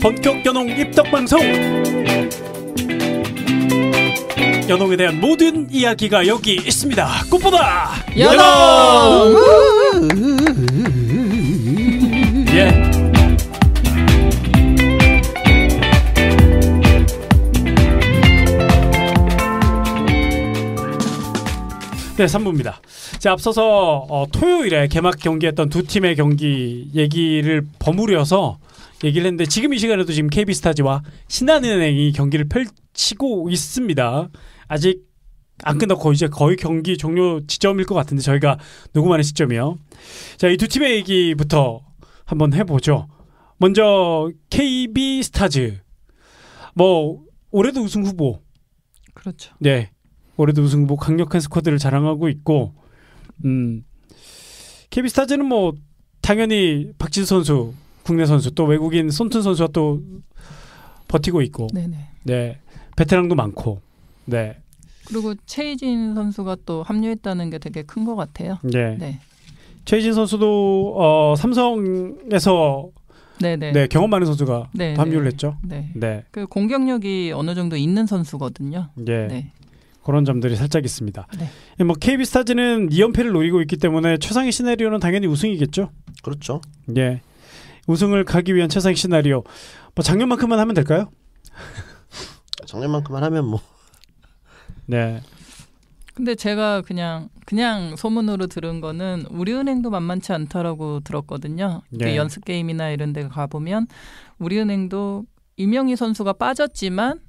본격 연홍 입덕 방송. 연홍에 대한 모든 이야기가 여기 있습니다. 꽃보다 연홍. 예. 네, 3부입니다. 자, 앞서서 토요일에 개막 경기했던 두 팀의 경기 얘기를 버무려서 얘기를 했는데, 지금 이 시간에도 지금 KB스타즈와 신한은행이 경기를 펼치고 있습니다. 아직 안 끝났고 이제 거의 경기 종료 지점일 것 같은데, 저희가 녹음하는 시점이요. 자, 이 두 팀의 얘기부터 한번 해보죠. 먼저 KB스타즈, 뭐 올해도 우승 후보. 그렇죠. 네, 올해도 우승 후보, 강력한 스쿼드를 자랑하고 있고, KB스타즈는 뭐 당연히 박지수 선수, 국내 선수, 또 외국인 손튼 선수가 또 버티고 있고, 네네. 네, 베테랑도 많고, 네. 그리고 최희진 선수가 또 합류했다는 게 되게 큰 것 같아요. 네. 네. 최희진 선수도 삼성에서 네, 경험 많은 선수가 합류를 했죠. 네. 네. 그 공격력이 어느 정도 있는 선수거든요. 네. 네. 그런 점들이 살짝 있습니다. 네. 뭐 KB스타즈는 2연패를 노리고 있기 때문에 최상의 시나리오는 당연히 우승이겠죠. 그렇죠. 네. 우승을 가기 위한 최상의 시나리오. 뭐 작년만큼만 하면 될까요? 작년만큼만 하면 뭐. 네. 근데 제가 그냥 소문으로 들은 거는 우리은행도 만만치 않다라고 들었거든요. 네. 연습 게임이나 이런 데 가보면 우리은행도 이명희 선수가 빠졌지만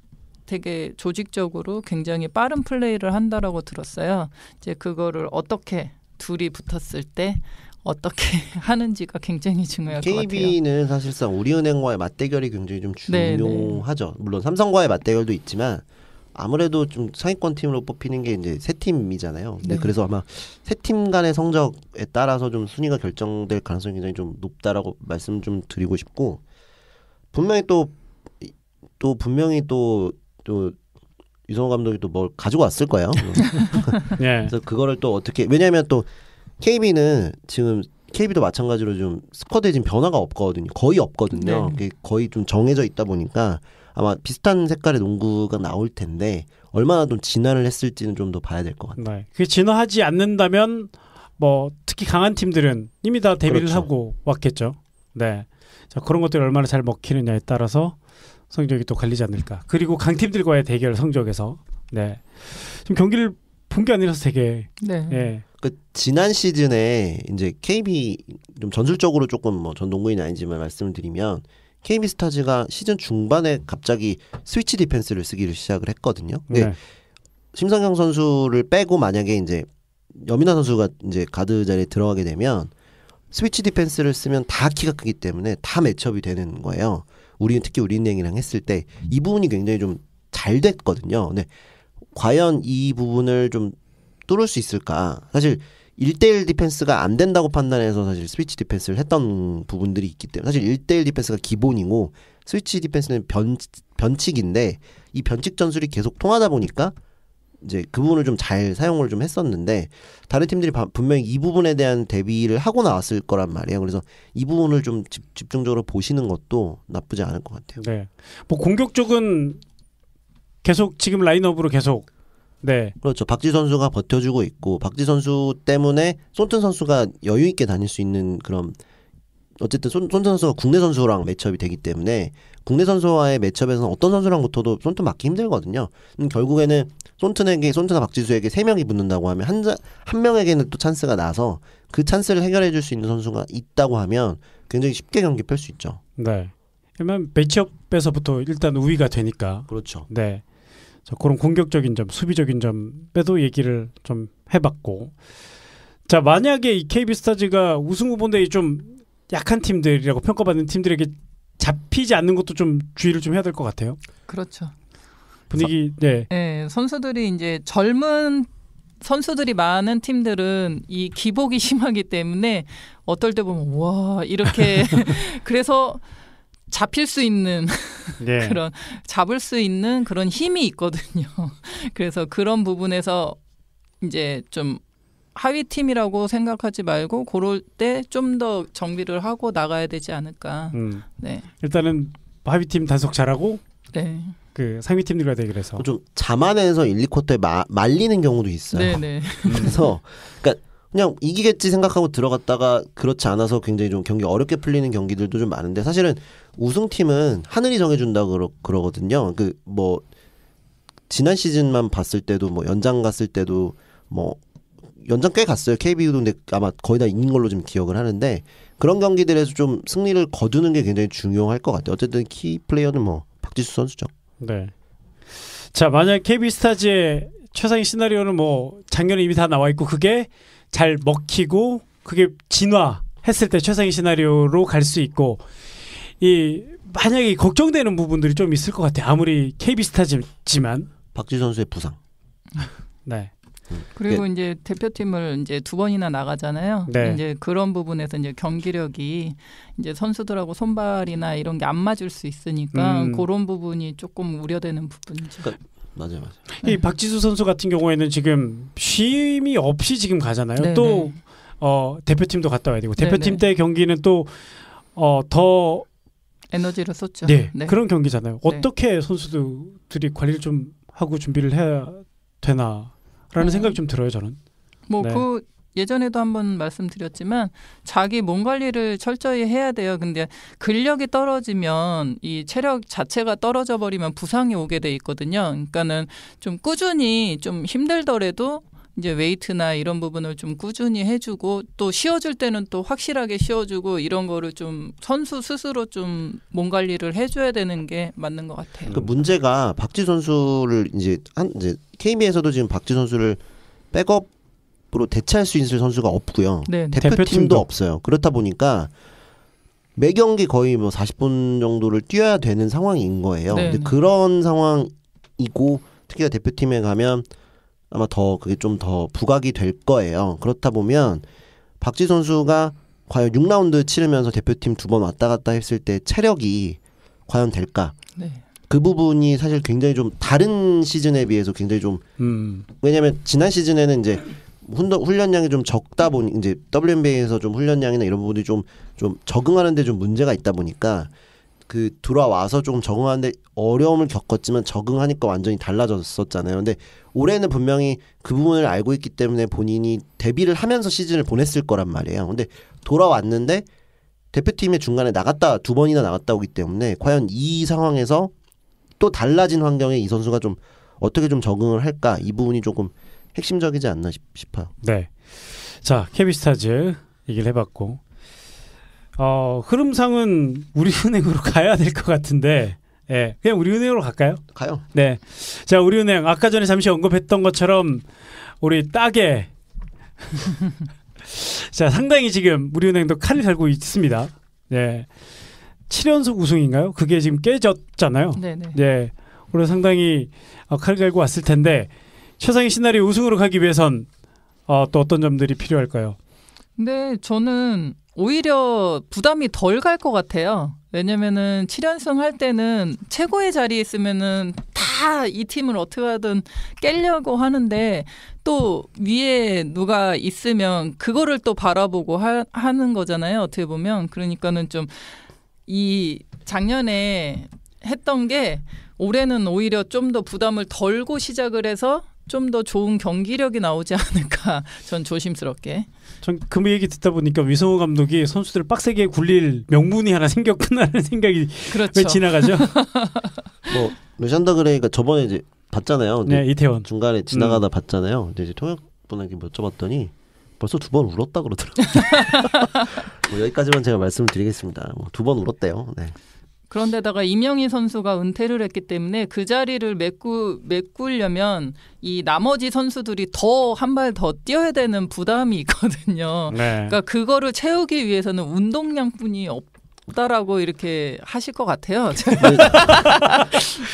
되게 조직적으로 굉장히 빠른 플레이를 한다라고 들었어요. 이제 그거를 어떻게 둘이 붙었을 때 어떻게 하는지가 굉장히 중요할 것 같아요. KB는 사실상 우리은행과의 맞대결이 굉장히 좀 중요하죠. 네네. 물론 삼성과의 맞대결도 있지만 아무래도 좀 상위권 팀으로 뽑히는 게 이제 세 팀이잖아요. 근데 네. 그래서 아마 세 팀 간의 성적에 따라서 좀 순위가 결정될 가능성이 굉장히 좀 높다라고 말씀 좀 드리고 싶고, 분명히 또 분명히 또 유성호 감독이 또 뭘 가지고 왔을 거예요. 네. 그래서 그거를 또 어떻게, 왜냐하면 또 KB는 지금 KB도 마찬가지로 좀 스쿼드에 지금 변화가 없거든요. 거의 없거든요. 네. 거의 좀 정해져 있다 보니까 아마 비슷한 색깔의 농구가 나올 텐데 얼마나 좀 진화를 했을지는 좀 더 봐야 될 것 같아요. 네. 그 진화하지 않는다면 뭐 특히 강한 팀들은 이미 다 데뷔를 그렇죠. 하고 왔겠죠. 네. 자, 그런 것들이 얼마나 잘 먹히느냐에 따라서 성적이 또 갈리지 않을까. 그리고 강팀들과의 대결 성적에서 지금 경기를 본 게 아니라서 되게 그 지난 시즌에 이제 KB 좀 전술적으로 조금 뭐 전 농구인이 아니지만 말씀을 드리면 KB스타즈가 시즌 중반에 갑자기 스위치 디펜스를 쓰기를 시작을 했거든요. 근데 심상경 선수를 빼고 만약에 이제 여민아 선수가 이제 가드 자리에 들어가게 되면 스위치 디펜스를 쓰면 다 키가 크기 때문에 다 매치업이 되는 거예요. 특히 우리은행이랑 했을 때 이 부분이 굉장히 좀 잘 됐거든요. 근데 과연 이 부분을 좀 뚫을 수 있을까? 사실 1대1 디펜스가 안 된다고 판단해서 사실 스위치 디펜스를 했던 부분들이 있기 때문에, 사실 1대1 디펜스가 기본이고 스위치 디펜스는 변칙인데 이 변칙 전술이 계속 통하다 보니까 이제 그 부분을 좀 잘 사용을 좀 했었는데, 다른 팀들이 분명히 이 부분에 대한 대비를 하고 나왔을 거란 말이에요. 그래서 이 부분을 좀 집중적으로 보시는 것도 나쁘지 않을 것 같아요. 네. 뭐 공격 쪽은 계속 지금 라인업으로 계속 그렇죠. 박지 선수가 버텨주고 있고, 박지 선수 때문에 손튼 선수가 여유 있게 다닐 수 있는 그런, 어쨌든 손튼 선수가 국내 선수랑 매치업이 되기 때문에 국내 선수와의 매치업에서는 어떤 선수랑 붙어도 손튼 맞기 힘들거든요. 결국에는 손튼과 박지수에게 3명이 붙는다고 하면 한 명에게는 또 찬스가 나서 그 찬스를 해결해 줄 수 있는 선수가 있다고 하면 굉장히 쉽게 경기 펼 수 있죠. 네. 그러면 매치업에서부터 일단 우위가 되니까. 그렇죠. 네. 자, 그런 공격적인 점, 수비적인 점에도 얘기를 좀 해봤고, 자, 만약에 이 KB스타즈가 우승 후보인데 좀 약한 팀들이라고 평가받는 팀들에게 잡히지 않는 것도 좀 주의를 좀 해야 될 것 같아요. 그렇죠. 분위기 선수들이 이제 젊은 선수들이 많은 팀들은 이 기복이 심하기 때문에 어떨 때 보면 와 이렇게 그래서 잡힐 수 있는 그런 잡을 수 있는 그런 힘이 있거든요. 그래서 그런 부분에서 이제 좀 하위 팀이라고 생각하지 말고 그럴 때 좀 더 정비를 하고 나가야 되지 않을까. 네. 일단은 하위팀 단속 잘하고 네. 그 상위팀들과 대결해서 좀 자만해서 1, 2쿼터에 말리는 경우도 있어요. 네네. 그래서 그러니까 그냥 이기겠지 생각하고 들어갔다가 그렇지 않아서 굉장히 좀 경기 어렵게 풀리는 경기들도 좀 많은데 사실은 우승팀은 하늘이 정해준다 그러거든요. 그 뭐 지난 시즌만 봤을 때도 뭐 연장 갔을 때도 뭐 연장 꽤 갔어요. KBU도 근데 아마 거의 다 이긴 걸로 좀 기억을 하는데 그런 경기들에서 좀 승리를 거두는 게 굉장히 중요할 것 같아요. 어쨌든 키 플레이어는 뭐 박지수 선수죠. 네. 자, 만약 KB스타즈의 최상위 시나리오는 뭐 작년에 이미 다 나와 있고 그게 잘 먹히고 그게 진화했을 때 최상위 시나리오로 갈 수 있고 이 만약에 걱정되는 부분들이 좀 있을 것 같아요. 아무리 KB스타즈지만 박지수 선수의 부상. 네. 그리고 이제 대표팀을 이제 2번이나 나가잖아요. 네. 이제 그런 부분에서 이제 경기력이 이제 선수들하고 손발이나 이런 게 안 맞을 수 있으니까 그런 부분이 조금 우려되는 부분이죠. 그러니까 맞아요. 이 박지수 선수 같은 경우에는 지금 쉼이 없이 지금 가잖아요. 네네. 또 대표팀도 갔다 와야 되고 대표팀 네네. 때 경기는 또 더 에너지를 쏟죠. 네, 네. 그런 경기잖아요. 네. 어떻게 선수들이 관리를 좀 하고 준비를 해야 되나라는 생각이 좀 들어요, 저는. 뭐 네. 그 예전에도 한번 말씀드렸지만 자기 몸 관리를 철저히 해야 돼요. 근데 근력이 떨어지면 이 체력 자체가 떨어져 버리면 부상이 오게 돼 있거든요. 그러니까는 좀 꾸준히 좀 힘들더라도 이제 웨이트나 이런 부분을 좀 꾸준히 해주고 또 쉬어줄 때는 또 확실하게 쉬어주고 이런 거를 좀 선수 스스로 좀 몸 관리를 해줘야 되는 게 맞는 것 같아요. 그 문제가 박지 선수를 이제 KB에서도 지금 박지 선수를 백업으로 대체할 수 있을 선수가 없고요. 네. 대표팀도 없어요. 그렇다 보니까 매 경기 거의 뭐 40분 정도를 뛰어야 되는 상황인 거예요. 네. 근데 그런 상황이고 특히나 대표팀에 가면 아마 더 그게 좀 더 부각이 될 거예요. 그렇다 보면 박지 선수가 과연 6라운드 치르면서 대표팀 2번 왔다 갔다 했을 때 체력이 과연 될까? 네. 그 부분이 사실 굉장히 좀 다른 시즌에 비해서 굉장히 좀 왜냐면 지난 시즌에는 이제 훈련량이 좀 적다 보니 이제 WNBA에서 좀 훈련량이나 이런 부분들이 좀 적응하는데 좀 문제가 있다 보니까 그 들어와서 조금 적응하는데 어려움을 겪었지만 적응하니까 완전히 달라졌었잖아요. 근데 올해는 분명히 그 부분을 알고 있기 때문에 본인이 데뷔를 하면서 시즌을 보냈을 거란 말이에요. 근데 돌아왔는데 대표팀의 중간에 2번이나 나갔다 오기 때문에 과연 이 상황에서 또 달라진 환경에 이 선수가 좀 어떻게 좀 적응을 할까 이 부분이 조금 핵심적이지 않나 싶어요. 네. 자, KB스타즈 얘기를 해봤고 흐름상은 우리은행으로 가야 될 것 같은데 예, 그냥 우리은행으로 갈까요? 가요. 네. 자, 우리은행 아까 전에 잠시 언급했던 것처럼 우리 따개 자, 상당히 지금 우리은행도 칼을 갈고 있습니다. 네. 7연속 우승인가요? 그게 지금 깨졌잖아요. 네네. 네. 오늘 상당히 칼을 갈고 왔을 텐데 최상위 시나리오 우승으로 가기 위해선 또 어떤 점들이 필요할까요? 근데 저는 오히려 부담이 덜 갈 것 같아요. 왜냐면은 7연승 할 때는 최고의 자리에 있으면은 다 이 팀을 어떻게 하든 깨려고 하는데 또 위에 누가 있으면 그거를 또 바라보고 하는 거잖아요. 어떻게 보면. 그러니까는 좀 이 작년에 했던 게 올해는 오히려 좀 더 부담을 덜고 시작을 해서 좀 더 좋은 경기력이 나오지 않을까. 전 조심스럽게. 전 그 얘기 듣다 보니까 위성호 감독이 선수들을 빡세게 굴릴 명분이 하나 생겼구나라는 생각이 그렇죠. 왜 지나가죠? 뭐 르샨더 그레이가 저번에 이제 봤잖아요. 네, 이태원 중간에 지나가다 봤잖아요. 근데 이제 통역분에게 여쭤봤더니 벌써 2번 울었다 그러더라고요. 뭐 여기까지만 제가 말씀을 드리겠습니다. 뭐 2번 울었대요. 네. 그런데다가 이명희 선수가 은퇴를 했기 때문에 그 자리를 메꾸려면 이 나머지 선수들이 더 한 발 더 뛰어야 되는 부담이 있거든요. 네. 그러니까 그거를 채우기 위해서는 운동량뿐이 없다라고 이렇게 하실 것 같아요.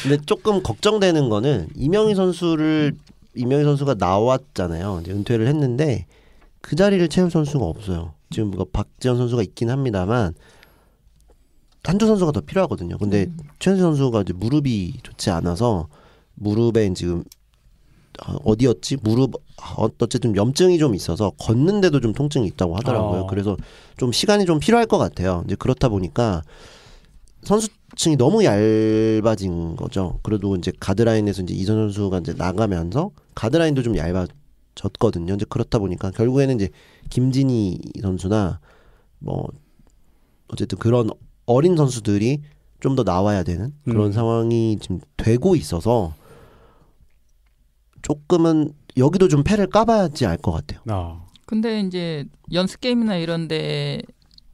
근데 조금 걱정되는 거는 이명희 선수가 나왔잖아요. 이제 은퇴를 했는데 그 자리를 채울 선수가 없어요. 지금 박지현 선수가 있긴 합니다만 한두 선수가 더 필요하거든요. 근데 최현수 선수가 이제 무릎이 좋지 않아서 무릎에 지금 어디였지? 무릎 어쨌든 염증이 좀 있어서 걷는데도 좀 통증이 있다고 하더라고요. 그래서 좀 시간이 좀 필요할 것 같아요. 이제 그렇다 보니까 층이 너무 얇아진 거죠. 그래도 이제 가드라인에서 이제 이선 선수가 이제 나가면서 가드라인도 좀 얇아졌거든요. 이제 그렇다 보니까 결국에는 이제 김진희 선수나 뭐 어쨌든 그런 어린 선수들이 좀 더 나와야 되는 그런 상황이 지금 되고 있어서 조금은 여기도 좀 패를 까봐야지 알 것 같아요. 근데 이제 연습 게임이나 이런 데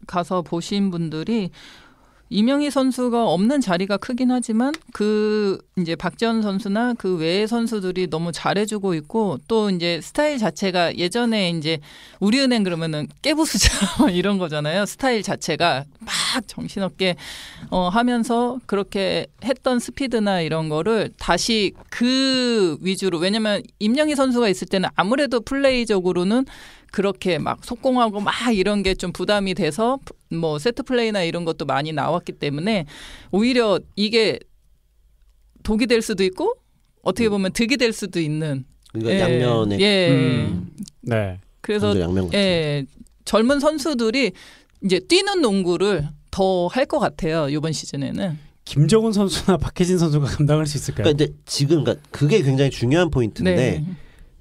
가서 보신 분들이 이명희 선수가 없는 자리가 크긴 하지만 그 이제 박지현 선수나 그 외의 선수들이 너무 잘해주고 있고 또 이제 스타일 자체가 예전에 이제 우리은행 그러면은 깨부수자 이런 거잖아요. 스타일 자체가 막 정신없게 하면서 그렇게 했던 스피드나 이런 거를 다시 그 위주로 왜냐면 임영희 선수가 있을 때는 아무래도 플레이적으로는 그렇게 막 속공하고 막 이런 게 좀 부담이 돼서 뭐 세트 플레이나 이런 것도 많이 나왔기 때문에 오히려 이게 독이 될 수도 있고 어떻게 보면 득이 될 수도 있는 그러니까 양면에 네. 그래서 양면 젊은 선수들이 이제 뛰는 농구를 더 할 것 같아요. 이번 시즌에는. 김정은 선수나 박혜진 선수가 감당할 수 있을까요? 그러니까 그러니까 그게 굉장히 중요한 포인트인데 네.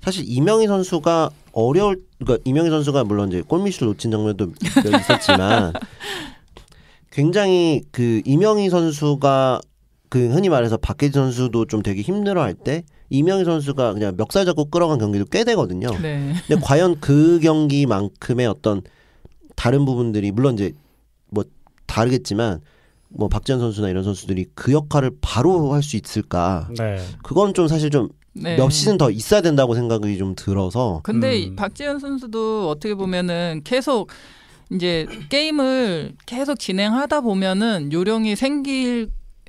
사실 이명희 선수가 그러니까 이명희 선수가 물론 이제 골밑을 놓친 장면도 있었지만 굉장히 그 이명희 선수가 그 흔히 말해서 박혜진 선수도 좀 되게 힘들어할 때 이명희 선수가 그냥 멱살 잡고 끌어간 경기도 꽤 되거든요. 네. 근데 과연 그 경기만큼의 어떤 다른 부분들이 물론 이제 뭐 다르겠지만 뭐 박지현 선수나 이런 선수들이 그 역할을 바로 할 수 있을까? 네. 그건 좀 사실 좀 몇 시즌 더 있어야 된다고 생각이 좀 들어서. 근데 박지현 선수도 어떻게 보면은 계속 이제 게임을 계속 진행하다 보면은 요령이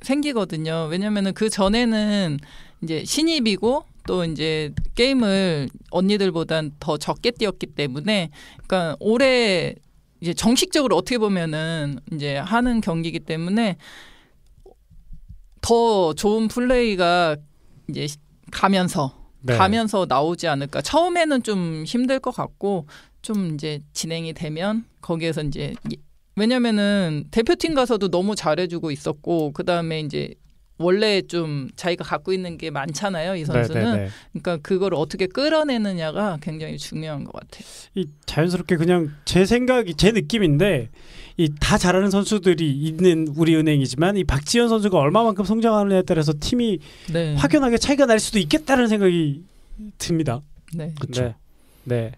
생기거든요. 왜냐면은 그 전에는 이제 신입이고 또 이제 게임을 언니들보단 더 적게 뛰었기 때문에 그러니까 올해 이제 정식적으로 어떻게 보면은 이제 하는 경기이기 때문에 더 좋은 플레이가 이제 가면서 나오지 않을까. 처음에는 좀 힘들 것 같고 좀 이제 진행이 되면 거기에서 이제 왜냐면은 대표팀 가서도 너무 잘해주고 있었고 그 다음에 이제 원래 좀 자기가 갖고 있는 게 많잖아요, 이 선수는. 네네네. 그러니까 그걸 어떻게 끌어내느냐가 굉장히 중요한 것 같아요. 이 자연스럽게 그냥 제 느낌인데 이 다 잘하는 선수들이 있는 우리은행이지만 이 박지현 선수가 얼마만큼 성장하느냐에 따라서 팀이 확연하게 차이가 날 수도 있겠다는 생각이 듭니다. 네, 그렇죠. 네.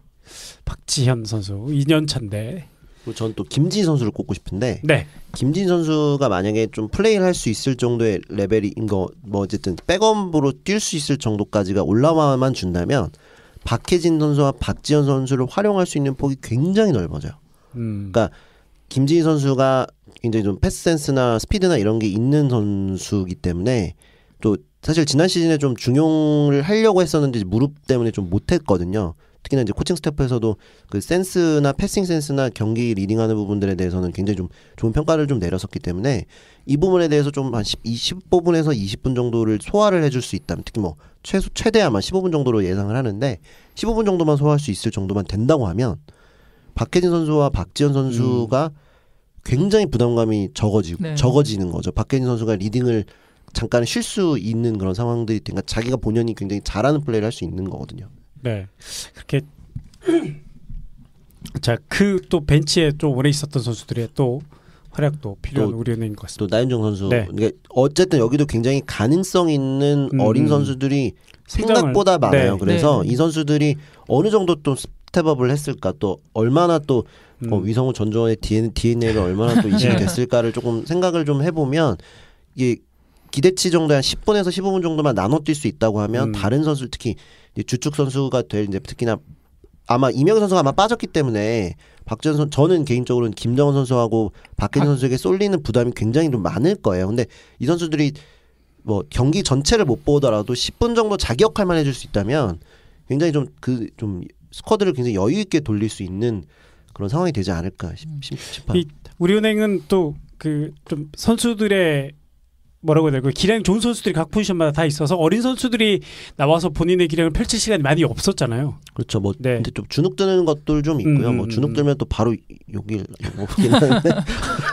박지현 선수 2년 차인데. 전 또 김진 선수를 꼽고 싶은데 네. 김진 선수가 만약에 좀 플레이를 할 수 있을 정도의 레벨인 거 뭐 어쨌든 백업으로 뛸 수 있을 정도까지가 올라와만 준다면 박혜진 선수와 박지현 선수를 활용할 수 있는 폭이 굉장히 넓어져요. 그러니까 김진 선수가 굉장히 좀 패스 센스나 스피드나 이런 게 있는 선수이기 때문에 또 사실 지난 시즌에 좀 중용을 하려고 했었는데 무릎 때문에 좀 못했거든요. 특히나 이제 코칭 스태프에서도 그 센스나 패싱 센스나 경기 리딩하는 부분들에 대해서는 굉장히 좀 좋은 평가를 좀 내렸었기 때문에 이 부분에 대해서 좀 한 15분에서 20분 정도를 소화를 해줄 수 있다면 특히 뭐 최대 아마 15분 정도로 예상을 하는데 15분 정도만 소화할 수 있을 정도만 된다고 하면 박혜진 선수와 박지현 선수가 굉장히 부담감이 적어지는 거죠. 박혜진 선수가 리딩을 잠깐 쉴 수 있는 그런 상황들이 그러니까 자기가 본연이 굉장히 잘하는 플레이를 할 수 있는 거거든요. 네, 그렇게 자 그 또 벤치에 좀 오래 있었던 선수들의 또 활약도 필요한 우리은행인 것 같습니다. 또 나윤정 선수, 그러니까 어쨌든 여기도 굉장히 가능성 있는 어린 선수들이 생각보다 많아요. 그래서 이 선수들이 어느 정도 또 스텝업을 했을까, 또 얼마나 또 위성우 전종원의 DNA가 얼마나 또 이식이 됐을까를 조금 생각을 좀 해보면 이게 기대치 정도 한 10분에서 15분 정도만 나눠 뛸 수 있다고 하면 다른 선수 특히 주축 선수가 될 이제 특히나 아마 이명희 선수가 아마 빠졌기 때문에 박지현 선수 저는 개인적으로는 김정은 선수하고 박혜진 선수에게 쏠리는 부담이 굉장히 좀 많을 거예요. 근데 이 선수들이 뭐 경기 전체를 못 보더라도 10분 정도 자기 역할만 해줄 수 있다면 굉장히 좀 스쿼드를 굉장히 여유 있게 돌릴 수 있는 그런 상황이 되지 않을까 싶어요. 우리은행은 또 그 좀 선수들의 뭐라고 해야 될까요? 기량이 좋은 선수들이 각 포지션마다 다 있어서 어린 선수들이 나와서 본인의 기량을 펼칠 시간이 많이 없었잖아요. 그렇죠. 뭐 근데 좀 주눅 드는 것들 좀 있고요. 뭐 주눅 들면 또 바로 욕이 오긴 하는데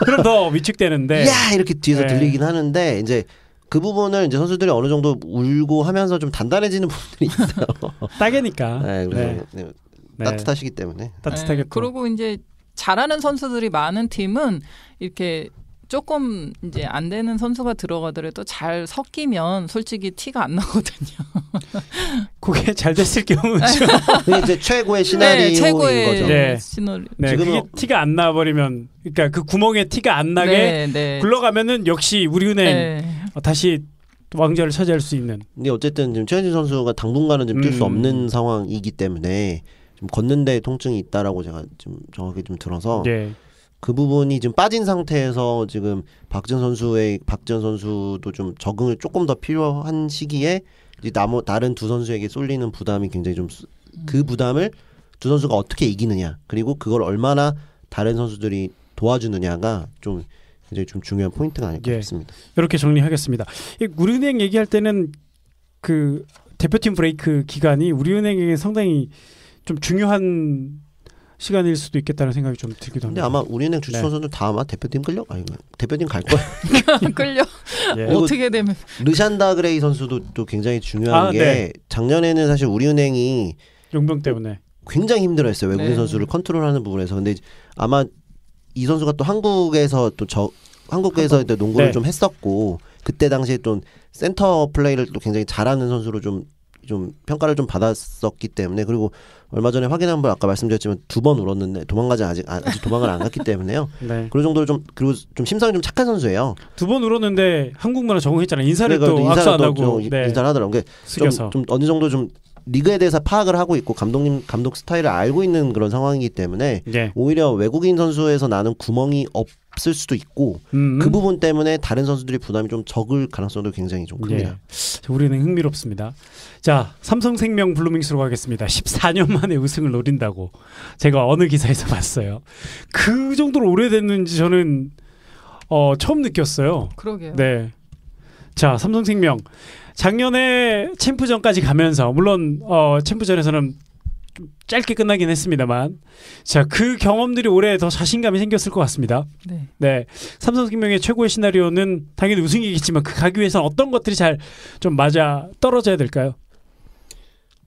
그럼 더 위축되는데 야 이렇게 뒤에서 들리긴 하는데 이제 그 부분을 이제 선수들이 어느 정도 울고 하면서 좀 단단해지는 부분들이 있어요. 따개니까. 네, 그래서 따뜻하시기 때문에. 따뜻하게. 그리고 이제 잘하는 선수들이 많은 팀은 이렇게 조금 이제 안 되는 선수가 들어가더라도 잘 섞이면 솔직히 티가 안 나거든요. 그게 잘 됐을 경우죠. 그게 이제 최고의 시나리오인 최고의 거죠. 지금은 티가 안 나버리면, 그러니까 그 구멍에 티가 안 나게 굴러가면은 역시 우리은행 다시 왕좌를 차지할 수 있는. 근데 어쨌든 지금 최현진 선수가 당분간은 좀 뛸 수 없는 상황이기 때문에 좀 걷는데 통증이 있다라고 제가 좀 정확히 좀 들어서. 그 부분이 지금 빠진 상태에서 지금 박지현 선수도 좀 적응을 조금 더 필요한 시기에 이제 다른 두 선수에게 쏠리는 부담이 굉장히 좀 그 부담을 두 선수가 어떻게 이기느냐 그리고 그걸 얼마나 다른 선수들이 도와주느냐가 좀 굉장히 좀 중요한 포인트가 아닐까 싶습니다. 이렇게 정리하겠습니다. 우리은행 얘기할 때는 그 대표팀 브레이크 기간이 우리은행에게 상당히 좀 중요한 시간일 수도 있겠다는 생각이 좀 들기도 합니다. 근데 아마 우리은행 주축 선수는 다 아마 대표팀 대표팀 갈 거예요. 끌려. 어떻게 되면 르샨다 그레이 선수도 또 굉장히 중요한 게 작년에는 사실 우리은행이 용병 때문에 굉장히 힘들어했어요. 외국인 선수를 컨트롤하는 부분에서. 근데 아마 이 선수가 또 한국에서 농구를 좀 했었고 그때 당시에 또 센터 플레이를 또 굉장히 잘하는 선수로 좀 평가를 좀 받았었기 때문에 그리고 얼마 전에 확인한 걸 아까 말씀드렸지만 2번 울었는데 아직 도망을 안 갔기 때문에요. 그 정도로 그리고 좀 심성이 좀 착한 선수예요. 2번 울었는데 한국 문화 적응했잖아요. 인사를 또 악수 안 하고 인사를 하더라고요. 좀 어느 정도 좀 리그에 대해서 파악을 하고 있고 감독 스타일을 알고 있는 그런 상황이기 때문에 오히려 외국인 선수에서 나는 구멍이 없을 수도 있고 그 부분 때문에 다른 선수들이 부담이 좀 적을 가능성도 굉장히 좀 큽니다. 우리는 흥미롭습니다. 자, 삼성생명 블루밍스로 가겠습니다. 14년 만에 우승을 노린다고 제가 어느 기사에서 봤어요. 그 정도로 오래됐는지 저는 처음 느꼈어요. 그러게요. 네. 자, 삼성생명 작년에 챔프전까지 가면서 물론 챔프전에서는 좀 짧게 끝나긴 했습니다만 자, 그 경험들이 올해 더 자신감이 생겼을 것 같습니다. 네. 삼성생명의 최고의 시나리오는 당연히 우승이겠지만 그 가기 위해서는 어떤 것들이 잘 좀 맞아 떨어져야 될까요?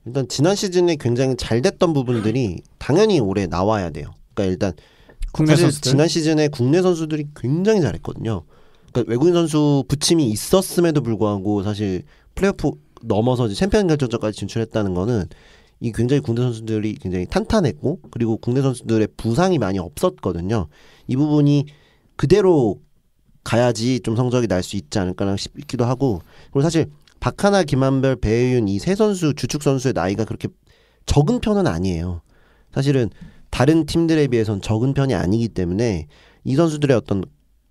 일단 지난 시즌에 굉장히 잘 됐던 부분들이 당연히 올해 나와야 돼요. 그러니까 일단 국내 선수들? 지난 시즌에 국내 선수들이 굉장히 잘했거든요. 그러니까 외국인 선수 부침이 있었음에도 불구하고 사실 플레이오프 넘어서 챔피언 결정전까지 진출했다는 거는 이 굉장히 국내 선수들이 굉장히 탄탄했고 그리고 국내 선수들의 부상이 많이 없었거든요. 이 부분이 그대로 가야지 좀 성적이 날 수 있지 않을까 싶기도 하고 그리고 사실 박하나, 김한별, 배혜윤 이 세 선수 주축 선수의 나이가 그렇게 적은 편은 아니에요. 사실은 다른 팀들에 비해서는 적은 편이 아니기 때문에 이 선수들의 어떤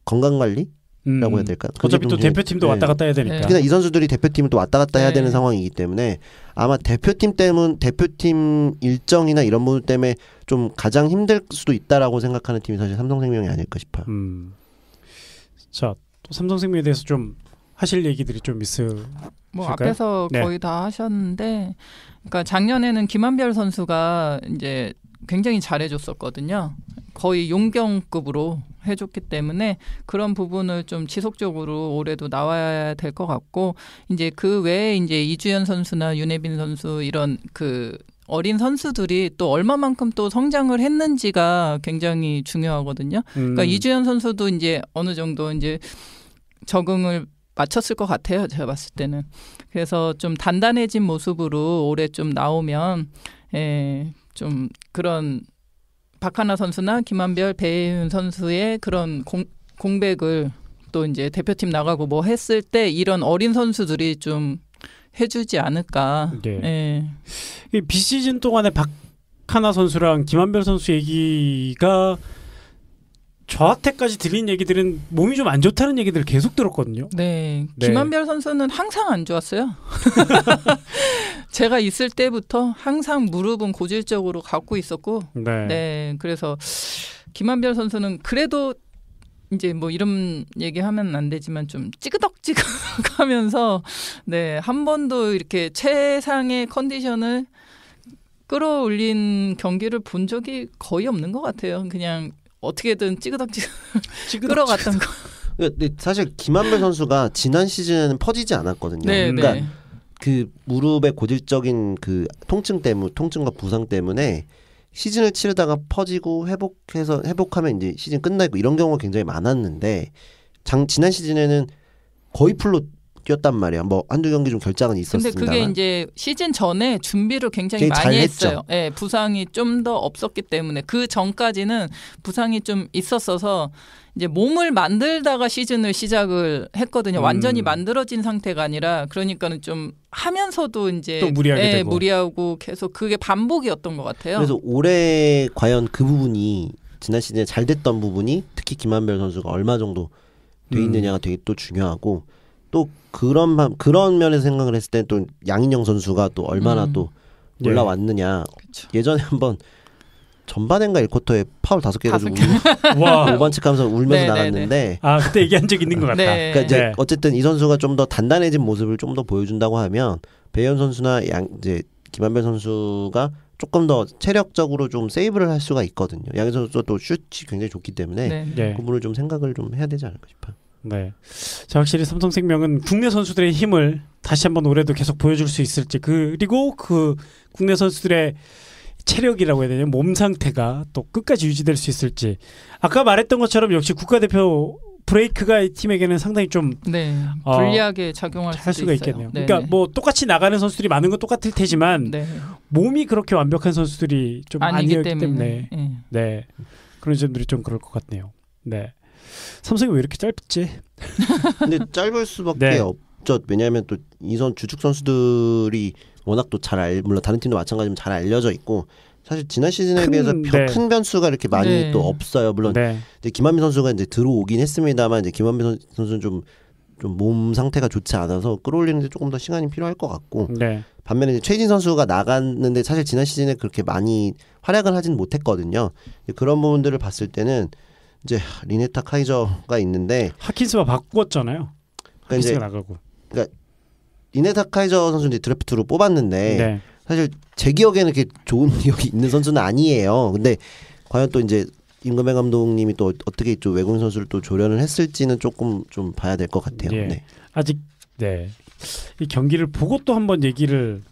건강관리? 라고 해야 될까? 어차피 또 대표팀도 왔다 갔다 해야 되니까. 특히나 이 선수들이 대표팀을 또 왔다 갔다 해야 되는 상황이기 때문에 아마 대표팀 일정이나 이런 부분 때문에 좀 가장 힘들 수도 있다라고 생각하는 팀이 사실 삼성생명이 아닐까 싶어요. 자, 또 삼성생명에 대해서 좀 하실 얘기들이 좀 있을까요? 뭐 앞에서 거의 다 하셨는데, 그러니까 작년에는 김한별 선수가 이제 굉장히 잘해줬었거든요. 거의 용병급으로 해줬기 때문에 그런 부분을 좀 지속적으로 올해도 나와야 될 것 같고 이제 그 외에 이제 이주연 선수나 윤혜빈 선수 이런 그 어린 선수들이 또 얼마만큼 또 성장을 했는지가 굉장히 중요하거든요. 그러니까 이주연 선수도 이제 어느 정도 이제 적응을 마쳤을 것 같아요. 제가 봤을 때는. 그래서 좀 단단해진 모습으로 올해 좀 나오면 좀 그런 박하나 선수나 김한별, 배혜윤 선수의 그런 공백을 또 이제 대표팀 나가고 뭐 했을 때 이런 어린 선수들이 좀 해주지 않을까. 이 비시즌 동안에 박하나 선수랑 김한별 선수 얘기가 저한테까지 들린 얘기들은 몸이 좀 안 좋다는 얘기들을 계속 들었거든요. 네. 김한별 선수는 항상 안 좋았어요. 제가 있을 때부터 항상 무릎은 고질적으로 갖고 있었고 그래서 김한별 선수는 그래도 이제 뭐 이런 얘기하면 안 되지만 좀 찌그덕찌그덕하면서 네, 한 번도 이렇게 최상의 컨디션을 끌어올린 경기를 본 적이 거의 없는 것 같아요. 그냥 어떻게든 찌그덕찌그덕 끌어갔던 거. 근데 사실 김한별 선수가 지난 시즌에는 퍼지지 않았거든요. 네, 그러니까 네. 그 무릎의 고질적인 그 통증과 부상 때문에 시즌을 치르다가 퍼지고 회복하면 이제 시즌 끝나고 이런 경우가 굉장히 많았는데 지난 시즌에는 거의 풀로 뛰었단 말이야. 뭐 한두 경기 좀 결장은 있었습니다만. 근데 그게 이제 시즌 전에 준비를 굉장히 잘 많이 했죠. 했어요. 네, 부상이 좀 더 없었기 때문에 그 전까지는 부상이 좀 있었어서 이제 몸을 만들다가 시즌을 시작을 했거든요. 완전히 만들어진 상태가 아니라 그러니까는 좀 하면서도 이제 또 무리하게 되고. 무리하고 계속 그게 반복이었던 것 같아요. 그래서 올해 과연 그 부분이 지난 시즌에 잘 됐던 부분이 특히 김한별 선수가 얼마 정도 돼 있느냐가 되게 또 중요하고 또 그런 면에서 생각을 했을 때 또 양인영 선수가 또 얼마나 또 올라왔느냐. 그쵸. 예전에 한번 전반인가 1쿼터에 파울 5개 가지고 와. 5반칙 하면서 울면서 네, 나갔는데 아 그때 얘기한 적 있는 것 같다. 네. 그러니까 이제 네. 어쨌든 이 선수가 좀 더 단단해진 모습을 좀 더 보여준다고 하면 배현 선수나 이제 김한별 선수가 조금 더 체력적으로 좀 세이브를 할 수가 있거든요. 양현 선수도 또 슛이 굉장히 좋기 때문에 네. 네. 그 부분을 좀 생각을 좀 해야 되지 않을까 싶어요. 네. 자, 확실히 삼성생명은 국내 선수들의 힘을 다시 한번 올해도 계속 보여줄 수 있을지, 그리고 그 국내 선수들의 체력이라고 해야 되냐, 몸 상태가 또 끝까지 유지될 수 있을지. 아까 말했던 것처럼 역시 국가대표 브레이크가 이 팀에게는 상당히 좀 네. 불리하게 작용할 할 수가 있어요. 있겠네요. 네. 그러니까 뭐 똑같이 나가는 선수들이 많은 건 똑같을 테지만 네. 몸이 그렇게 완벽한 선수들이 좀 아니기 아니었기 때문에 네. 네. 그런 점들이 좀 그럴 것 같네요. 네. 삼성이 왜 이렇게 짧지? 근데 짧을 수밖에 네. 없죠. 왜냐하면 또 이선 주축 선수들이 워낙 또 물론 다른 팀도 마찬가지지만 잘 알려져 있고 사실 지난 시즌에 비해서 네. 큰 변수가 이렇게 많이 네. 또 없어요. 물론 네. 이제 김한민 선수가 이제 들어오긴 했습니다만 이제 김한민 선수는 좀 몸 상태가 좋지 않아서 끌어올리는데 조금 더 시간이 필요할 것 같고 네. 반면에 이제 최진 선수가 나갔는데 사실 지난 시즌에 그렇게 많이 활약을 하진 못했거든요. 그런 부분들을 봤을 때는 이제 리네타 카이저가 있는데 하킨스와 바꿨잖아요. 그러니까 이제 하킨스가 나가고. 리네타 카이저 선수 이제 드래프트로 뽑았는데 네. 사실 제 기억에는 그렇게 좋은 기억이 있는 선수는 아니에요. 근데 과연 또 이제 임금배 감독님이 또 어떻게 좀 외국인 선수를 또 조련을 했을지는 조금 좀 봐야 될 것 같아요. 예. 네. 아직 네. 이 경기를 보고 또 한번 얘기를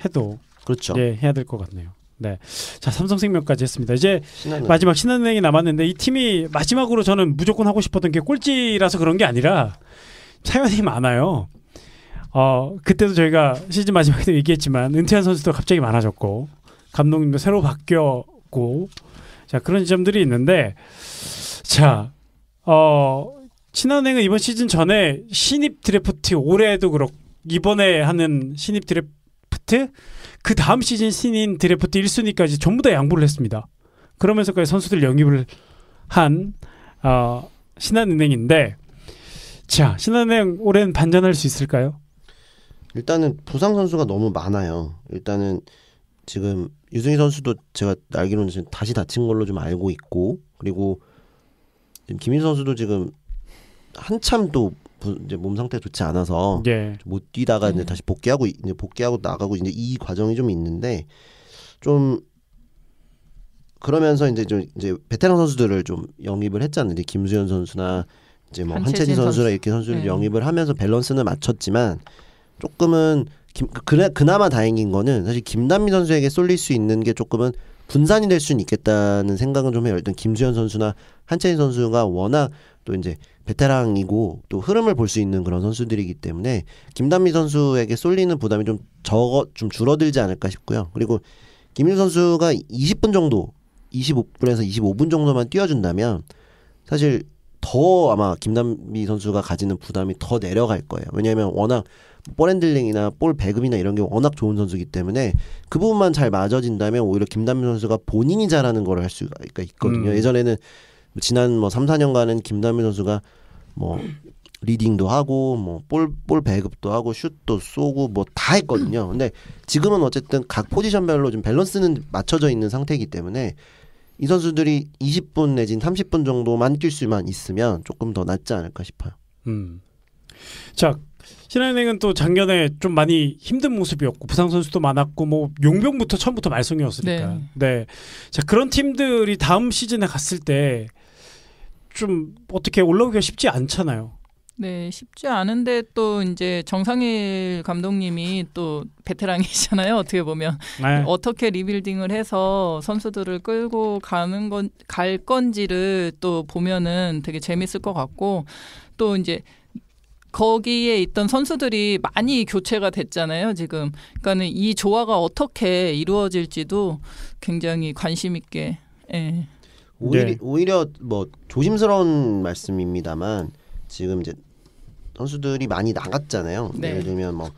해도 그렇죠. 예, 해야 될 것 같네요. 네. 자, 삼성생명까지 했습니다. 이제 신한은 마지막 신한은행이 남았는데 이 팀이 마지막으로 저는 무조건 하고 싶었던 게 꼴찌라서 그런 게 아니라 사연이 많아요. 그때도 저희가 시즌 마지막에도 얘기했지만 은퇴한 선수도 갑자기 많아졌고 감독님도 새로 바뀌었고 자, 그런 점들이 있는데 자, 신한은행은 이번 시즌 전에 신입 드래프트 올해도 그렇고 이번에 하는 신입 드래프트 그 다음 시즌 신인 드래프트 1순위까지 전부 다 양보를 했습니다. 그러면서까지 선수들 영입을 한 신한은행인데 자, 신한은행 올해는 반전할 수 있을까요? 일단은 부상 선수가 너무 많아요. 일단은 지금 유승희 선수도 제가 알기로는 지금 다시 다친 걸로 좀 알고 있고 그리고 지금 김민수 선수도 지금 한참 또 이제 몸 상태가 좋지 않아서 예. 못 뛰다가 이제 다시 복귀하고 나가고 이제 이 과정이 좀 있는데 좀 그러면서 이제 베테랑 선수들을 좀 영입을 했잖아요. 이제 김수현 선수나 이제 뭐 한채진 선수나 이렇게 선수를 네. 영입을 하면서 밸런스는 맞췄지만 조금은 그나마 다행인 거는 사실 김단미 선수에게 쏠릴 수 있는 게 조금은 분산이 될 수는 있겠다는 생각은 좀 해요. 일단 김수현 선수나 한채진 선수가 워낙 또 이제 베테랑이고 또 흐름을 볼 수 있는 그런 선수들이기 때문에 김단미 선수에게 쏠리는 부담이 좀 줄어들지 않을까 싶고요. 그리고 김민수 선수가 20분 정도 25분에서 25분 정도만 뛰어준다면 사실 더 아마 김단비 선수가 가지는 부담이 더 내려갈 거예요. 왜냐하면 워낙 볼 핸들링이나 볼 배급이나 이런 게 워낙 좋은 선수이기 때문에 그 부분만 잘 맞아진다면 오히려 김단비 선수가 본인이 잘하는 걸 할 수가 있거든요. 예전에는 지난 3, 4년간은 김단비 선수가 뭐 리딩도 하고 뭐 볼 배급도 하고 슛도 쏘고 뭐 다 했거든요. 근데 지금은 어쨌든 각 포지션별로 좀 밸런스는 맞춰져 있는 상태이기 때문에 이 선수들이 20분 내진 30분 정도만 뛸 수만 있으면 조금 더 낫지 않을까 싶어요. 자, 신한은행은 또 작년에 좀 많이 힘든 모습이었고 부상 선수도 많았고 뭐 용병부터 처음부터 말썽이었으니까. 네. 자, 그런 팀들이 다음 시즌에 갔을 때 좀 어떻게 올라오기가 쉽지 않잖아요. 네, 쉽지 않은데 또 이제 정상일 감독님이 또 베테랑이잖아요. 어떻게 보면 네. 어떻게 리빌딩을 해서 선수들을 끌고 갈 건지를 또 보면은 되게 재밌을 것 같고 또 이제 거기에 있던 선수들이 많이 교체가 됐잖아요. 지금 그러니까는 이 조화가 어떻게 이루어질지도 굉장히 관심 있게. 예. 오히려 뭐 조심스러운 말씀입니다만 지금 이제 선수들이 많이 나갔잖아요. 네. 예를 들면 뭐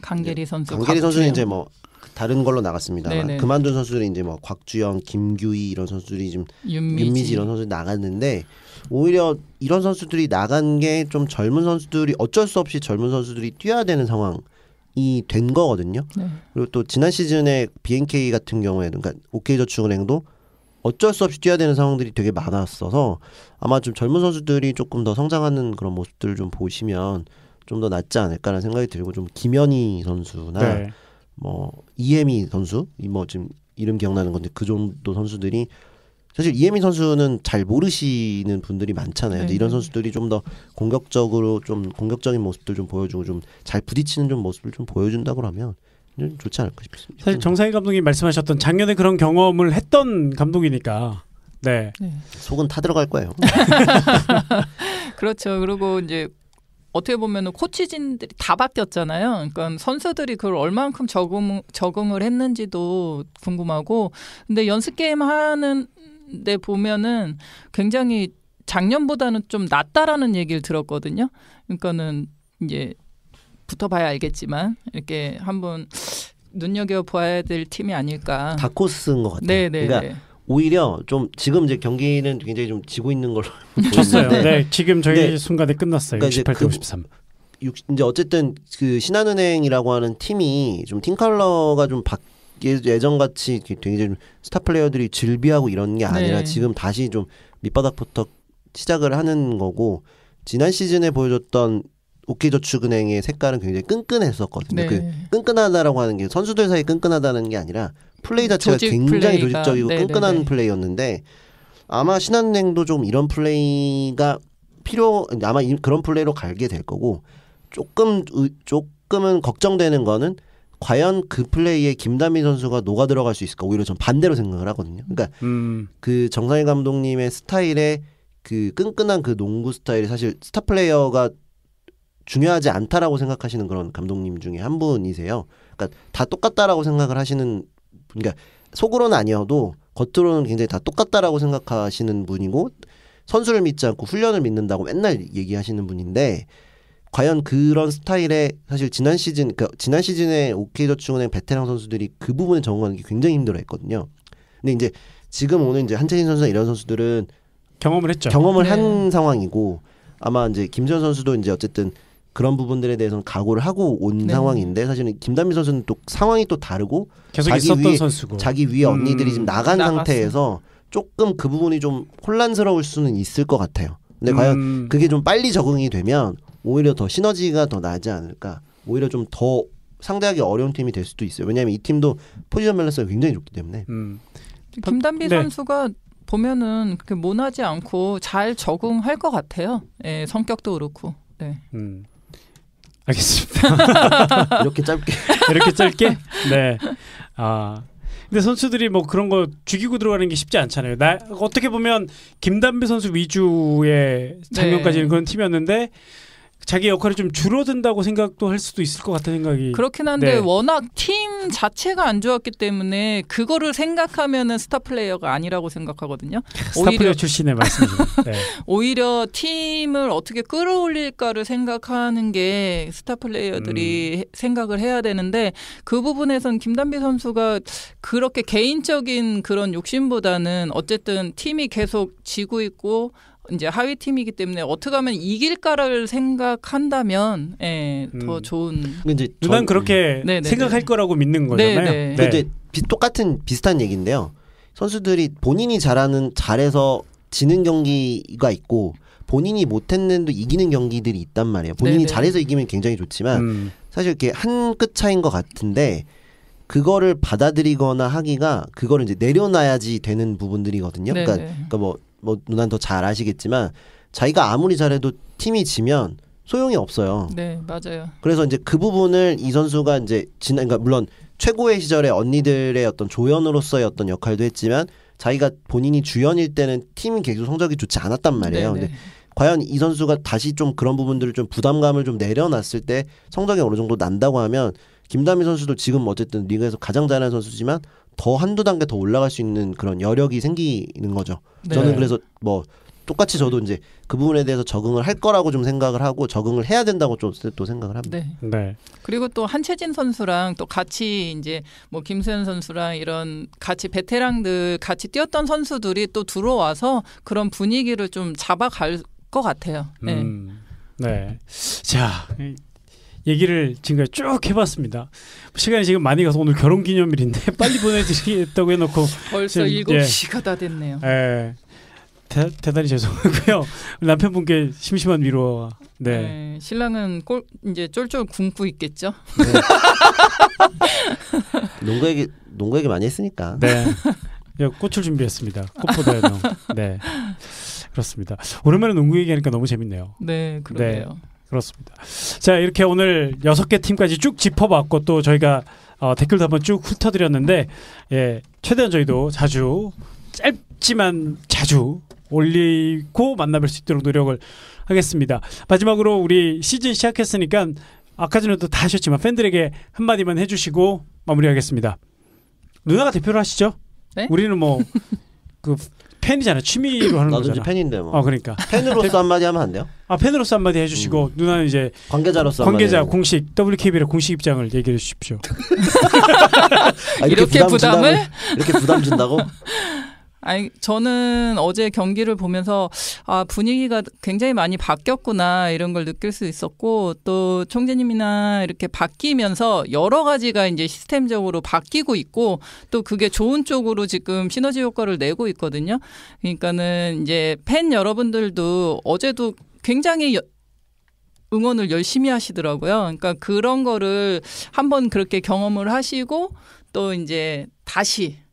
강계리 선수, 강계리 선수는 이제 뭐 다른 걸로 나갔습니다만 네네. 그만둔 선수들이 이제 뭐 곽주영, 김규희 이런 선수들이 좀 윤미지 이런 선수들이 나갔는데 오히려 이런 선수들이 나간 게 좀 젊은 선수들이 어쩔 수 없이 젊은 선수들이 뛰어야 되는 상황이 된 거거든요. 네. 그리고 또 지난 시즌에 BNK 같은 경우에는 그러니까 OK저축은행도 어쩔 수 없이 뛰어야 되는 상황들이 되게 많았어서 아마 좀 젊은 선수들이 조금 더 성장하는 그런 모습들을 좀 보시면 좀 더 낫지 않을까라는 생각이 들고 좀 김현희 선수나 네. 뭐 이혜미 선수 뭐 지금 이름 기억나는 건데 그 정도 선수들이 사실 이혜미 선수는 잘 모르시는 분들이 많잖아요. 근데 이런 선수들이 좀 더 공격적으로 좀 공격적인 모습들 좀 보여주고 좀 잘 부딪히는 좀 모습을 좀 보여준다고 하면 좋지 않을까 싶습니다. 사실 정상희 감독님 말씀하셨던 작년에 그런 경험을 했던 감독이니까 네. 속은 타들어갈 거예요. 그렇죠. 그리고 이제 어떻게 보면 코치진들이 다 바뀌었잖아요. 그러니까 선수들이 그걸 얼만큼 적응을 했는지도 궁금하고 근데 연습 게임 하는 데 보면은 굉장히 작년보다는 좀 낫다라는 얘기를 들었거든요. 그러니까는 이제 붙어봐야 알겠지만 이렇게 한번 눈여겨봐야 될 팀이 아닐까. 다코스인 것 같아요. 네네. 그러니까 오히려 좀 지금 이제 경기는 굉장히 좀 지고 있는 걸로 쳤어요. 보이는데 네, 지금 저희 순간에 끝났어요. 그러니까 68대 53. 이제 어쨌든 그 신한은행이라고 하는 팀이 좀 팀 컬러가 좀 예전 같이 굉장히 좀 스타 플레이어들이 즐비하고 이런 게 아니라 지금 다시 좀 밑바닥부터 시작을 하는 거고 지난 시즌에 보여줬던 OK저축은행의 색깔은 굉장히 끈끈했었거든요. 그 끈끈하다라고 하는 게 선수들 사이 끈끈하다는 게 아니라 플레이 자체가 굉장히 조직적이고 끈끈한 플레이였는데 아마 신한은행도 좀 이런 플레이가 아마 그런 플레이로 갈게 될 거고 조금은 걱정되는 거는 과연 그 플레이에 김단비 선수가 녹아 들어갈 수 있을까? 오히려 전 반대로 생각을 하거든요. 그러니까 그 정상희 감독님의 스타일의 그 끈끈한 그 농구 스타일이 사실 스타 플레이어가 중요하지 않다라고 생각하시는 그런 감독님 중에 한 분이세요. 그러니까 다 똑같다라고 생각을 하시는, 그러니까 속으로는 아니어도 겉으로는 굉장히 다 똑같다라고 생각하시는 분이고 선수를 믿지 않고 훈련을 믿는다고 맨날 얘기하시는 분인데 과연 그런 스타일의 사실 지난 시즌에 OK저축은행 베테랑 선수들이 그 부분에 적응하는 게 굉장히 힘들어했거든요. 근데 이제 지금 오는 이제 한채진 선수나 이런 선수들은 경험을 했죠. 경험을 한 상황이고 아마 이제 김지현 선수도 이제 어쨌든 그런 부분들에 대해서는 각오를 하고 온 상황인데 사실은 김단비 선수는 또 상황이 또 다르고 계속 있었던 선수고 자기 위에 언니들이 지금 나간 상태에서 조금 그 부분이 좀 혼란스러울 수는 있을 것 같아요. 근데 과연 그게 좀 빨리 적응이 되면 오히려 더 시너지가 더 나지 않을까. 오히려 좀 더 상대하기 어려운 팀이 될 수도 있어요. 왜냐하면 이 팀도 포지션 밸런스가 굉장히 좋기 때문에. 김단비 선수가 보면은 그렇게 모나지 않고 잘 적응할 것 같아요. 예, 성격도 그렇고. 네. 알겠습니다. 이렇게 짧게? 네. 근데 선수들이 뭐 그런 거 죽이고 들어가는 게 쉽지 않잖아요. 어떻게 보면 김단비 선수 위주의 작년까지는 그런 팀이었는데 자기 역할이 좀 줄어든다고 생각도 할 수도 있을 것 같은 생각이. 그렇긴 한데 워낙 팀 자체가 안 좋았기 때문에 그거를 생각하면은 스타 플레이어가 아니라고 생각하거든요. 스타 플레이어 출신의 말씀이죠. 네. 오히려 팀을 어떻게 끌어올릴까를 생각하는 게 스타 플레이어들이 생각을 해야 되는데 그 부분에선 김단비 선수가 그렇게 개인적인 그런 욕심보다는 어쨌든 팀이 계속 지고 있고 이제 하위 팀이기 때문에 어떻게 하면 이길까를 생각한다면 더 좋은. 이제 난 그렇게 생각할 거라고 믿는 거잖아요. 근데 비슷한 얘기인데요. 선수들이 본인이 잘해서 지는 경기가 있고 본인이 못했는데도 이기는 경기들이 있단 말이에요. 본인이 네네. 잘해서 이기면 굉장히 좋지만 사실 이렇게 한 끗 차이인 것 같은데 그거를 받아들이거나 하기가 그거를 이제 내려놔야지 되는 부분들이거든요. 그러니까 뭐 누나는 더 잘 아시겠지만 자기가 아무리 잘해도 팀이 지면 소용이 없어요. 네, 맞아요. 그래서 이제 그 부분을 이 선수가 이제 그러니까 물론 최고의 시절에 언니들의 어떤 조연으로서의 어떤 역할도 했지만 자기가 본인이 주연일 때는 팀 계속 성적이 좋지 않았단 말이에요. 네네. 근데 과연 이 선수가 다시 좀 그런 부분들을 좀 부담감을 좀 내려놨을 때 성적이 어느 정도 난다고 하면 김다미 선수도 지금 어쨌든 리그에서 가장 잘하는 선수지만 더 한두 단계 더 올라갈 수 있는 그런 여력이 생기는 거죠. 네. 저는 그래서 뭐 똑같이 저도 이제 그 부분에 대해서 적응을 할 거라고 좀 생각을 하고 적응을 해야 된다고 좀 또 생각을 합니다. 네. 네. 그리고 또 한채진 선수랑 또 같이 이제 뭐 김수현 선수랑 이런 같이 베테랑들 같이 뛰었던 선수들이 또 들어와서 그런 분위기를 좀 잡아갈 것 같아요. 네. 네. 자, 얘기를 지금까지 쭉 해봤습니다. 시간이 지금 많이 가서 오늘 결혼기념일인데 빨리 보내드리겠다고 해놓고 벌써 7시가 다 됐네요. 예. 대단히 죄송하고요. 남편분께 심심한 위로와 네, 신랑은 이제 쫄쫄 굶고 있겠죠. 네. 농구 얘기 많이 했으니까. 네. 꽃을 준비했습니다. 꽃보다는 네. 그렇습니다. 오랜만에 농구 얘기하니까 너무 재밌네요. 네, 그러게요. 네, 그렇습니다. 자, 이렇게 오늘 6개 팀까지 쭉 짚어봤고 또 저희가 댓글도 한번 쭉 훑어드렸는데 최대한 저희도 자주 짧지만 자주 올리고 만나뵐 수 있도록 노력을 하겠습니다. 마지막으로 우리 시즌 시작했으니까 아까 전에도 다 하셨지만 팬들에게 한마디만 해주시고 마무리하겠습니다. 누나가 대표를 하시죠? 네? 우리는 뭐 그 팬이잖아. 취미로 하는 나도 거잖아. 이제 팬인데 뭐. 그러니까 팬으로서 한마디 하면 안 돼요? 팬으로서 한마디 해주시고 누나는 이제 관계자로서 관계자 공식 WKB의 공식 입장을 얘기해 주십시오. 이렇게 부담을? 이렇게 부담 준다고? 아니, 저는 어제 경기를 보면서 분위기가 굉장히 많이 바뀌었구나 이런 걸 느낄 수 있었고 또 총재님이나 이렇게 바뀌면서 여러 가지가 이제 시스템적으로 바뀌고 있고 또 그게 좋은 쪽으로 지금 시너지 효과를 내고 있거든요. 그러니까는 이제 팬 여러분들도 어제도 굉장히 응원을 열심히 하시더라고요. 그러니까 그런 거를 한번 그렇게 경험을 하시고 또 이제 다시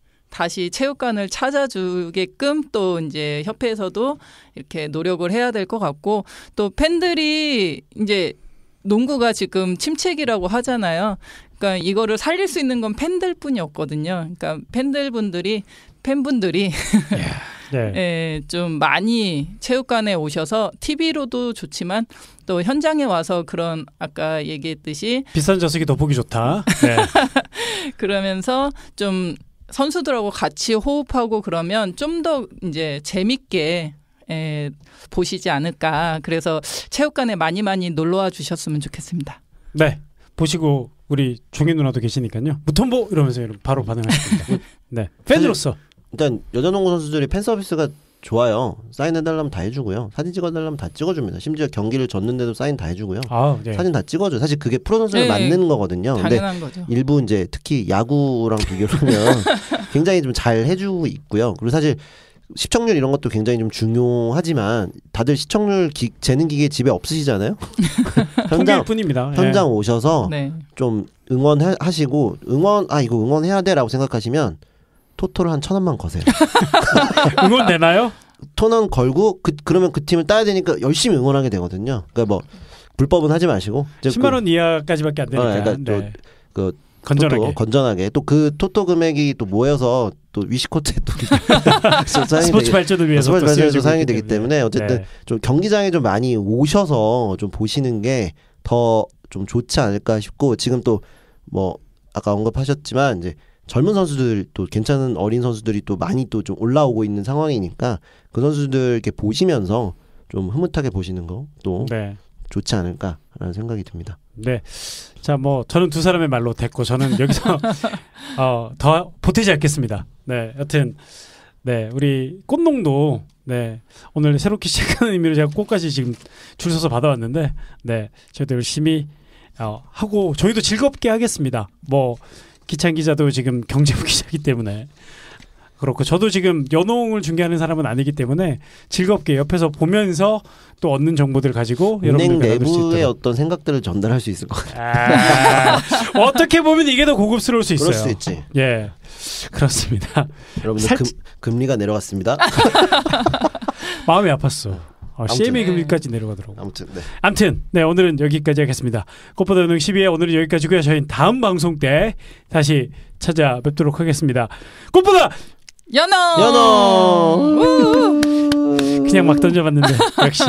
체육관을 찾아주게끔 또 이제 협회에서도 이렇게 노력을 해야 될 것 같고 또 팬들이 이제 농구가 지금 침체기라고 하잖아요. 그러니까 이거를 살릴 수 있는 건 팬들뿐이 없거든요. 그러니까 팬분들이 네. 좀 많이 체육관에 오셔서 TV로도 좋지만 또 현장에 와서 그런 아까 얘기했듯이 비싼 좌석이 더 보기 좋다. 네. 그러면서 좀 선수들하고 같이 호흡하고 그러면 좀 더 이제 재밌게 보시지 않을까. 그래서 체육관에 많이 놀러와 주셨으면 좋겠습니다. 네. 보시고 우리 종현 누나도 계시니까요. 무톤보 이러면서 바로 반응하십니다. 네. 팬으로서. 일단 여자농구 선수들이 팬 서비스가 좋아요. 사인해달라면 다 해주고요. 사진 찍어달라면 다 찍어줍니다. 심지어 경기를 졌는데도 사인 다 해주고요. 네. 사진 다 찍어줘요. 사실 그게 프로 선수를 맞는 거거든요. 당연한 근데 거죠. 일부 이제 특히 야구랑 비교를 하면 굉장히 좀 잘 해주고 있고요. 그리고 사실 시청률 이런 것도 굉장히 좀 중요하지만 다들 시청률 재는 기계 집에 없으시잖아요. 통계일 뿐입니다. 현장 오셔서 네. 좀 응원하시고 이거 응원해야 돼라고 생각하시면 토토를 한 1,000원만 거세요. 응원 되나요? 1,000원 걸고 그러면 그 팀을 따야 되니까 열심히 응원하게 되거든요. 그러니까 뭐 불법은 하지 마시고 10만 원 이하까지밖에 안 되니까. 그러니까 네. 건전하게 또 그 토토 금액이 또 모여서 또 위시코트에 또 스포츠 발전을 위해서 스포츠 발전에서 사용이 되기 때문에 어쨌든 네. 좀 경기장에 좀 많이 오셔서 좀 보시는 게 더 좀 좋지 않을까 싶고 지금 또 뭐 아까 언급하셨지만 이제 젊은 선수들 또 괜찮은 어린 선수들이 또 많이 또 좀 올라오고 있는 상황이니까 그 선수들 이렇게 보시면서 좀 흐뭇하게 보시는 거 또 네. 좋지 않을까라는 생각이 듭니다. 네. 자, 뭐 저는 두 사람의 말로 됐고 저는 여기서 더 보태지 않겠습니다. 네. 여튼 네, 우리 꽃농도 네. 오늘 새롭게 시작하는 의미로 제가 꽃까지 지금 줄 서서 받아왔는데 네. 저희도 열심히 하고 저희도 즐겁게 하겠습니다. 뭐 기찬 기자도 지금 경제부 기자이기 때문에 그렇고 저도 지금 연홍을 중계하는 사람은 아니기 때문에 즐겁게 옆에서 보면서 또 얻는 정보들을 가지고 은행 여러분들 내부의 어떤 생각들을 전달할 수 있을 것 같아요. 어떻게 보면 이게 더 고급스러울 수 있어요. 그럴 수 있지. 예, 그렇습니다. 여러분들 금리가 내려갔습니다. 마음이 아팠어. CMA 네. 금리까지 내려가더라고. 아무튼 네 오늘은 여기까지 하겠습니다. 꽃보다 연홍 12회 오늘은 여기까지고요. 저희는 다음 방송 때 다시 찾아뵙도록 하겠습니다. 꽃보다 연홍 그냥 막 던져봤는데 역시